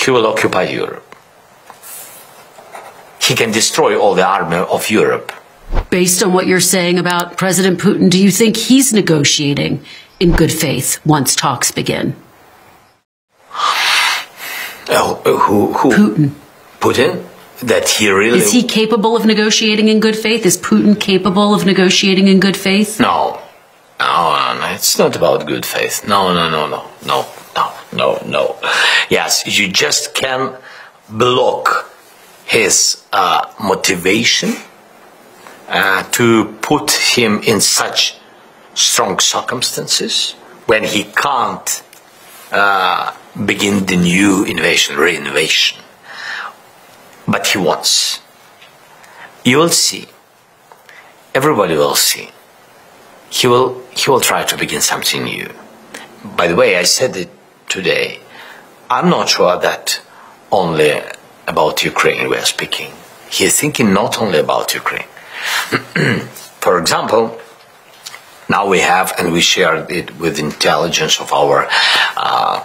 he will occupy Europe. He can destroy all the army of Europe. Based on what you're saying about President Putin, do you think he's negotiating in good faith once talks begin? Who? Putin. Putin? That he really... Is he capable of negotiating in good faith? Is Putin capable of negotiating in good faith? No. No, it's not about good faith. No. Yes, you just can block his motivation to put him in such strong circumstances when he can't begin the new invasion, reinvasion. But he wants. You will see. Everybody will see. He will try to begin something new. By the way, I said it today. I'm not sure that only about Ukraine we are speaking. He is thinking not only about Ukraine. For example, now we have, and we shared it with intelligence of our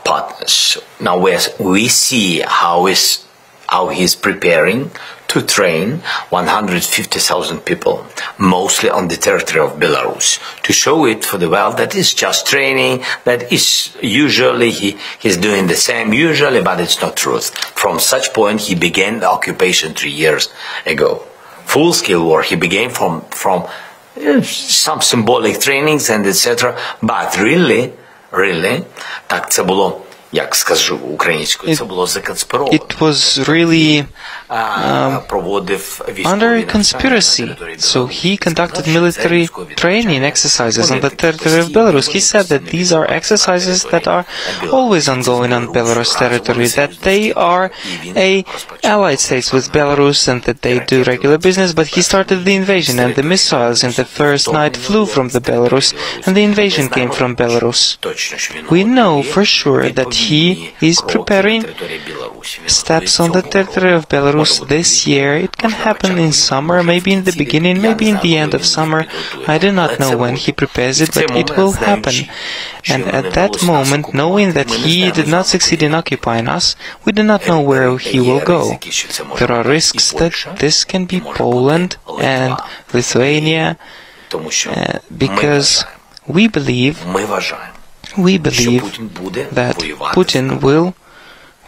partners. Now we see how he's preparing to train 150,000 people, mostly on the territory of Belarus, to show it for the world that it's just training, that is usually he's doing the same, usually, but it's not truth. From such point, he began the occupation 3 years ago. Full-scale war, he began from some symbolic trainings and etc. But really, так це було, як скажу українською, це було законспіровано. It was really under a conspiracy. So he conducted military training exercises on the territory of Belarus. He said that these are exercises that are always ongoing on Belarus territory, that they are allied states with Belarus and that they do regular business, but he started the invasion and the missiles in the first night flew from the Belarus and the invasion came from Belarus. We know for sure that he is preparing steps on the territory of Belarus this year. It can happen in summer, maybe in the beginning, maybe in the end of summer. I do not know when he prepares it, but it will happen. And at that moment, knowing that he did not succeed in occupying us, we do not know where he will go. There are risks that this can be Poland and Lithuania, because we believe that Putin will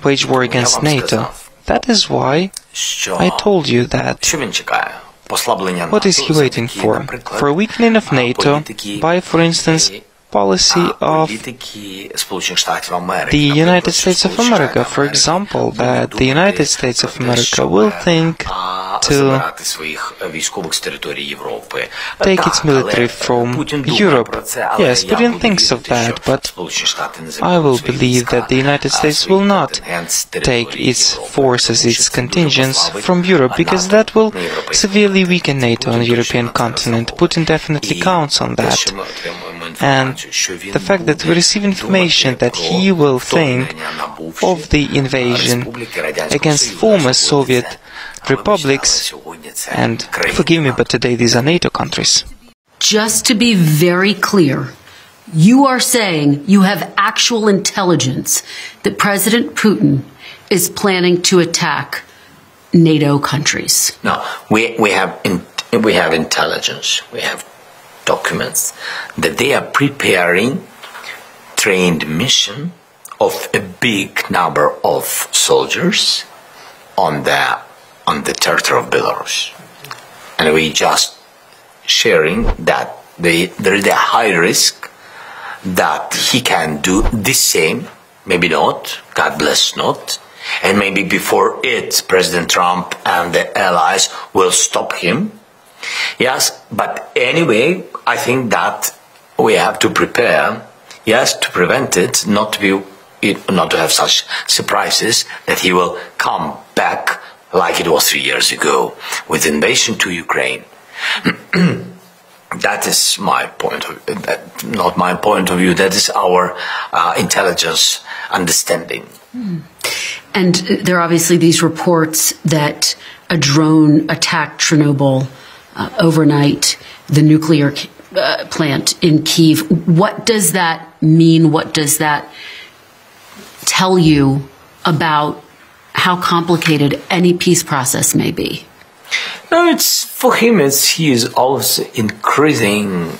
wage war against NATO. That is why I told you that. What is he waiting for? For a weakening of NATO by, for instance, policy of the United States of America. For example, that the United States of America will think to take its military from Europe. Yes, Putin thinks of that, but I will believe that the United States will not take its forces, its contingents from Europe, because that will severely weaken NATO on the European continent. Putin definitely counts on that. And the fact that we receive information that he will think of the invasion against former Soviet republics, and forgive me, but today these are NATO countries. Just to be very clear, you are saying you have actual intelligence that President Putin is planning to attack NATO countries. No, we have intelligence, we have documents that they are preparing trained mission of a big number of soldiers on the territory of Belarus, and we just sharing that there is a high risk that he can do the same, maybe not, God bless not, and maybe before it President Trump and the allies will stop him. Yes, but anyway, I think that we have to prepare, yes, to prevent it, not to have such surprises that he will come back like it was 3 years ago with invasion to Ukraine. That is my point of view, not my point of view, that is our intelligence understanding. And there are obviously these reports that a drone attacked Chernobyl overnight, the nuclear plant in Kyiv. What does that mean? What does that tell you about how complicated any peace process may be? No, it's for him. He is always increasing.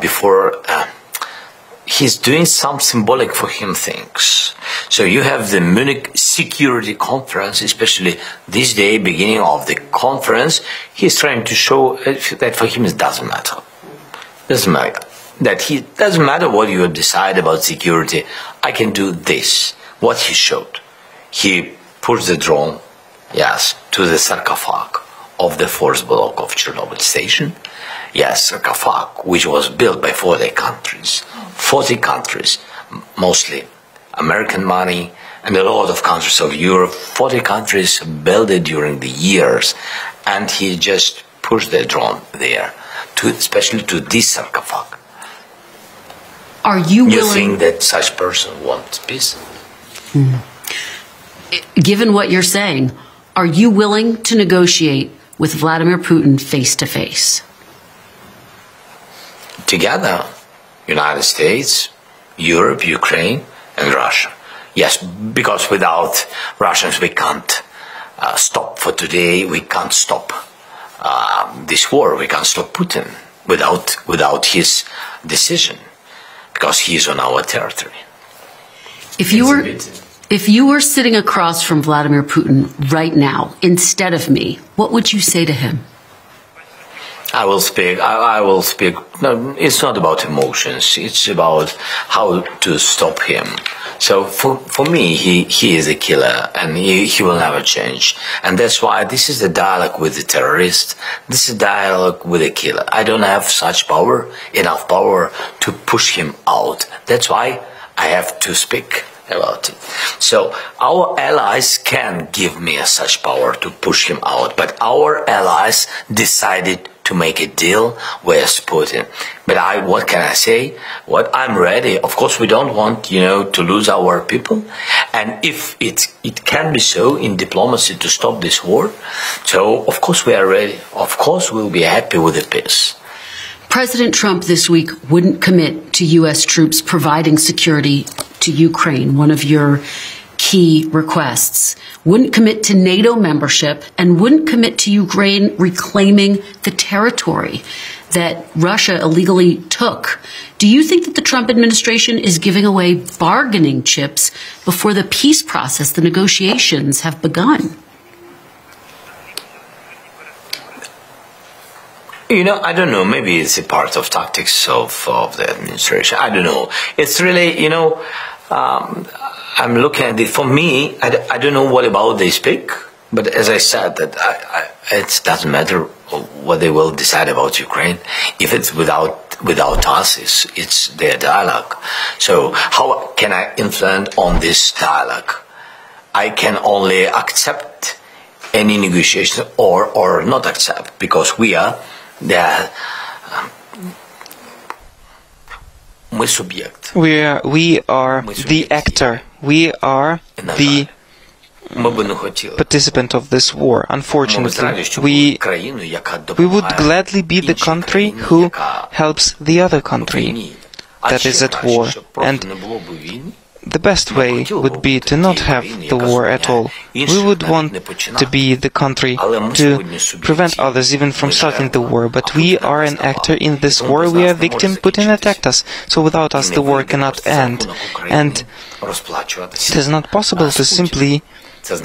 Before he's doing some symbolic for him things. So you have the Munich Security Conference, especially this day, beginning of the conference. He's trying to show that for him it doesn't matter. Doesn't matter. Doesn't matter what you decide about security. I can do this. What he showed. He pushed the drone, yes, to the sarcophag of the force block of Chernobyl station. Yes, sarcophag, which was built by 40 countries. 40 countries, mostly American money, and a lot of countries of Europe. 40 countries built it during the years, and he just pushed the drone there, especially to this sarcophag. Are you willing? You think that such person wants peace? Given what you're saying, are you willing to negotiate with Vladimir Putin face to face? Together, United States, Europe, Ukraine, and Russia. Yes, because without Russians we can't stop for today. We can't stop this war. We can't stop Putin without his decision, because he is on our territory. If you were sitting across from Vladimir Putin right now, instead of me, what would you say to him? I will speak. No, it's not about emotions. It's about how to stop him. So for me, he is a killer, and he will never change. And that's why this is the dialogue with the terrorist. This is dialogue with a killer. I don't have enough power to push him out. That's why I have to speak about it. So our allies can give me such power to push him out, but our allies decided to make a deal with Putin. But what can I say? I'm ready. Of course, we don't want, to lose our people. And if it can be so in diplomacy to stop this war, so of course we are ready. Of course we'll be happy with the peace. President Trump this week wouldn't commit to U.S. troops providing security to Ukraine, one of your key requests, wouldn't commit to NATO membership, and wouldn't commit to Ukraine reclaiming the territory that Russia illegally took. Do you think that the Trump administration is giving away bargaining chips before the peace process, the negotiations, have begun? I don't know. Maybe it's a part of tactics of the administration. I don't know. It's really, I'm looking at it. For me, I don't know what about they speak, but as I said, that it doesn't matter what they will decide about Ukraine. If it's without us, it's their dialogue. So how can I influence on this dialogue? I can only accept any negotiation or not accept, because we are we are the actor. We are the participant of this war. Unfortunately, we would gladly be the country who helps the other country that is at war. And the best way would be to not have the war at all. We would want to be the country to prevent others even from starting the war, but we are an actor in this war. We are a victim. Putin attacked us, so without us the war cannot end. And it is not possible to simply give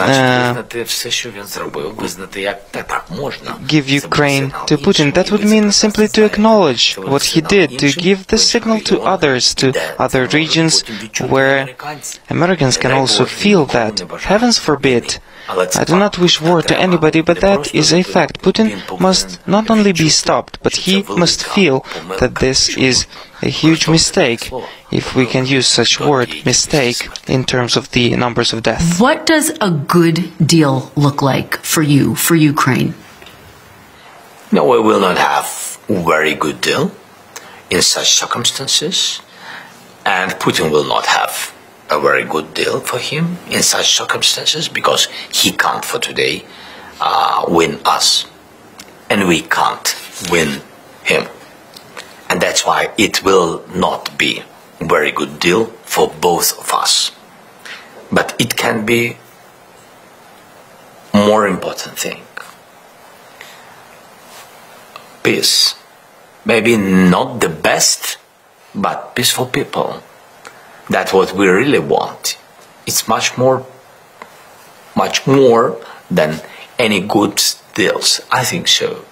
Ukraine to Putin. That would mean simply to acknowledge what he did, to give the signal to others, to other regions where Americans can also feel that. Heavens forbid. I do not wish war to anybody, but that is a fact. Putin must not only be stopped, but he must feel that this is a huge mistake, if we can use such word, mistake, in terms of the numbers of deaths. What does a good deal look like for you, for Ukraine? No, we will not have a very good deal in such circumstances, and Putin will not have a very good deal for him in such circumstances, because he can't for today win us, and we can't win him. And that's why it will not be a very good deal for both of us. But it can can be more important thing. Peace. Maybe not the best, but peaceful people. That's what we really want. It's much more than any good deals. I think so.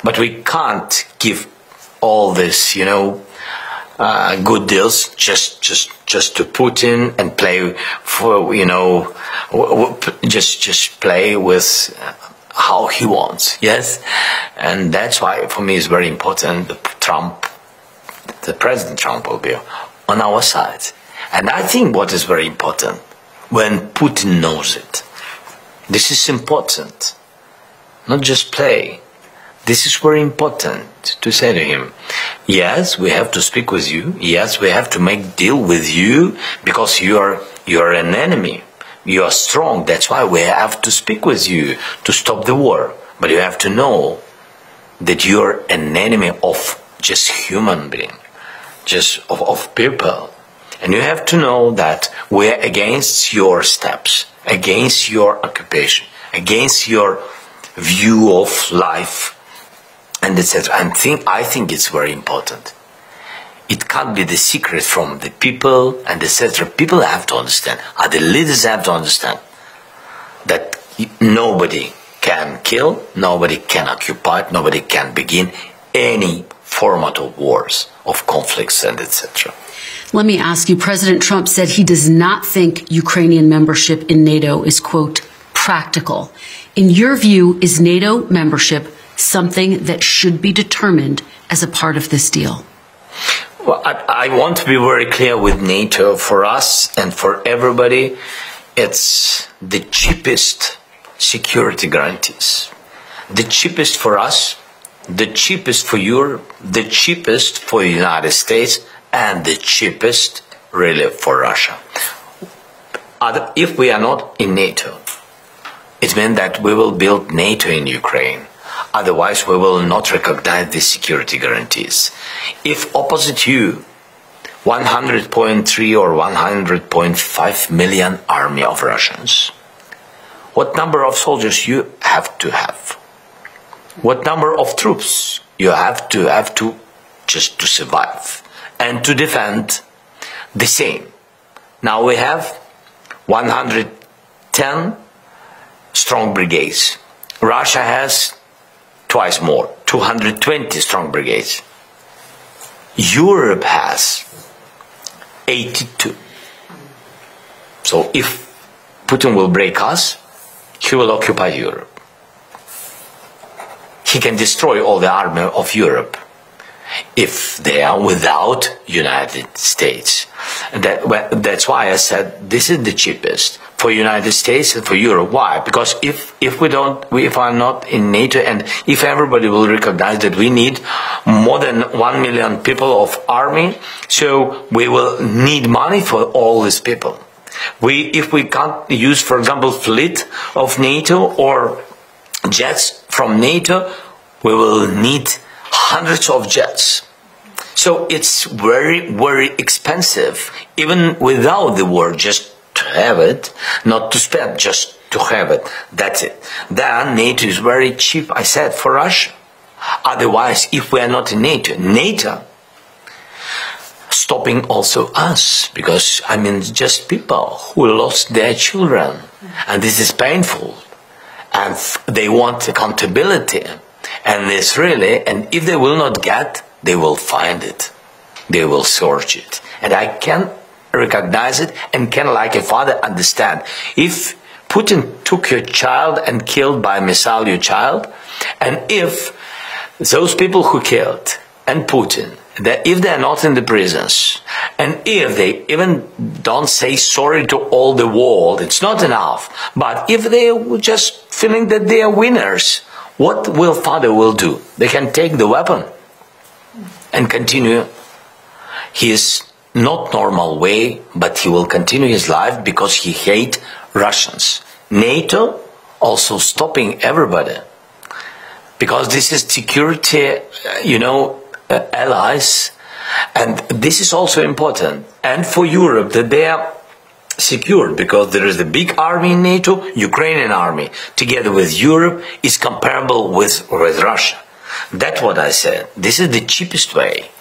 But we can't give all this, good deals just to Putin and play for, just play with how he wants. Yes, and that's why for me it's very important the President Trump will be on our side. And I think what is very important, when Putin knows it, this is important, not just play. This is very important to say to him, yes, we have to speak with you. Yes, we have to make deal with you because you are an enemy. You are strong. That's why we have to speak with you to stop the war. But you have to know that you are an enemy of just human being, just of people. And you have to know that we are against your steps, against your occupation, against your view of life, and etc. I think it's very important. It can't be the secret from the people and etc. People have to understand, the leaders have to understand that nobody can kill, nobody can occupy, nobody can begin any format of wars, of conflicts and etc. Let me ask you, President Trump said he does not think Ukrainian membership in NATO is, quote, practical. In your view, is NATO membership something that should be determined as a part of this deal? Well, I want to be very clear with NATO. For us and for everybody, it's the cheapest security guarantees. The cheapest for us, the cheapest for Europe, the cheapest for the United States, and the cheapest really for Russia. If we are not in NATO, it means that we will build NATO in Ukraine. Otherwise, we will not recognize the security guarantees. If opposite you, 100.3 or 100.5 million army of Russians, what number of soldiers you have to have? What number of troops you have to just to survive and to defend the same? Now we have 110 strong brigades. Russia has twice more, 220 strong brigades. Europe has 82. So if Putin will break us, he will occupy Europe. He can destroy all the army of Europe if they are without United States. That's why I said this is the cheapest for United States and for Europe. Why? Because if we are not in NATO, and if everybody will recognize that we need more than 1 million people of army, so we will need money for all these people. If we can't use, for example, fleet of NATO or jets from NATO, we will need hundreds of jets. So it's very, very expensive, even without the war, just to have it, not to spend, just to have it. That's it. Then NATO is very cheap, I said, for Russia. Otherwise, if we are not in NATO stopping also us, because, just people who lost their children, and this is painful, and they want accountability, and it's really, and if they will not get, they will find it, they will search it, and I can recognize it, and can, like a father, understand. If Putin took your child and killed by missile your child, and if those people who killed, and Putin, if they are not in the prisons, and if they even don't say sorry to all the world, it's not enough. But if they are just feeling that they are winners, what will father will do? They can take the weapon and continue his not normal way, but he will continue his life because he hates Russians. NATO also stopping everybody, because this is security, allies, and this is also important. And for Europe, that they are secured, because there is the big army in NATO, Ukrainian army, together with Europe, is comparable with Russia. That's what I said. This is the cheapest way